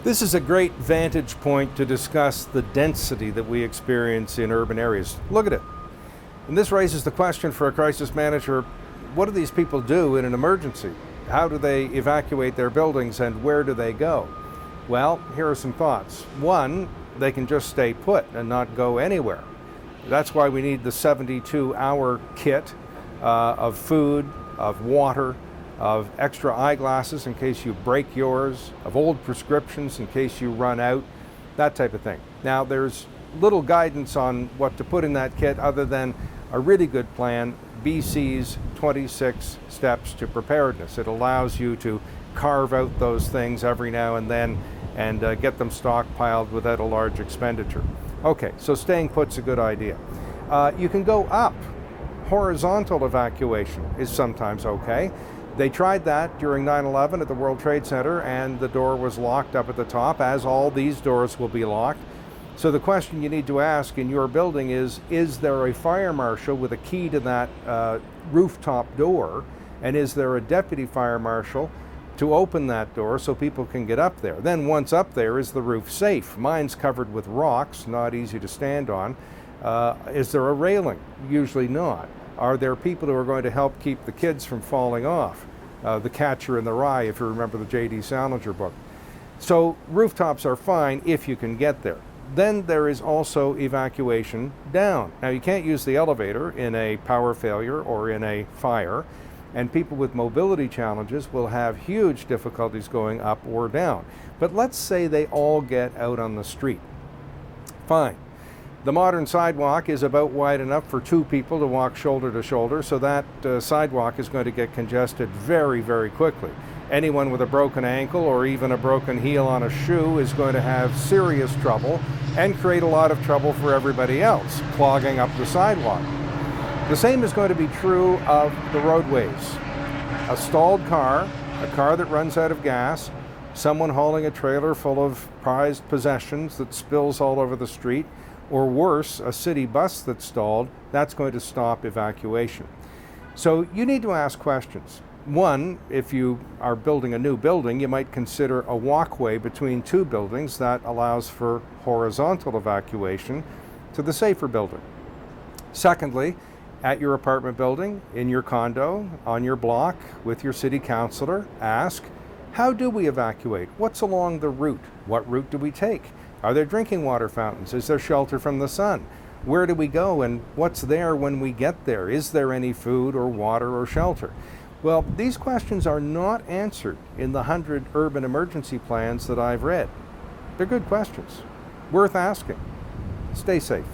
This is a great vantage point to discuss the density that we experience in urban areas. Look at it. And this raises the question for a crisis manager, what do these people do in an emergency? How do they evacuate their buildings and where do they go? Well, here are some thoughts. One, they can just stay put and not go anywhere. That's why we need the 72-hour kit of food, of water, of extra eyeglasses in case you break yours, of old prescriptions in case you run out, that type of thing. Now, there's little guidance on what to put in that kit other than a really good plan, BC's 26 steps to preparedness. It allows you to carve out those things every now and then and get them stockpiled without a large expenditure. Okay, so staying put's a good idea. You can go up. Horizontal evacuation is sometimes okay. They tried that during 9/11 at the World Trade Center and the door was locked up at the top, as all these doors will be locked. So the question you need to ask in your building is there a fire marshal with a key to that rooftop door? And is there a deputy fire marshal to open that door so people can get up there? Then once up there, is the roof safe? Mine's covered with rocks, not easy to stand on. Is there a railing? Usually not. Are there people who are going to help keep the kids from falling off? The Catcher in the Rye, if you remember the J.D. Salinger book. So rooftops are fine if you can get there. Then there is also evacuation down. Now you can't use the elevator in a power failure or in a fire, and people with mobility challenges will have huge difficulties going up or down. But let's say they all get out on the street. Fine. The modern sidewalk is about wide enough for two people to walk shoulder to shoulder, so that sidewalk is going to get congested very, very quickly. Anyone with a broken ankle or even a broken heel on a shoe is going to have serious trouble and create a lot of trouble for everybody else, clogging up the sidewalk. The same is going to be true of the roadways. A stalled car, a car that runs out of gas, someone hauling a trailer full of prized possessions that spills all over the street, or worse, a city bus that's stalled, that's going to stop evacuation. So you need to ask questions. One, if you are building a new building, you might consider a walkway between two buildings that allows for horizontal evacuation to the safer building. Secondly, at your apartment building, in your condo, on your block, with your city councilor, ask, how do we evacuate? What's along the route? What route do we take? Are there drinking water fountains? Is there shelter from the sun? Where do we go and what's there when we get there? Is there any food or water or shelter? Well, these questions are not answered in the 100 urban emergency plans that I've read. They're good questions, worth asking. Stay safe.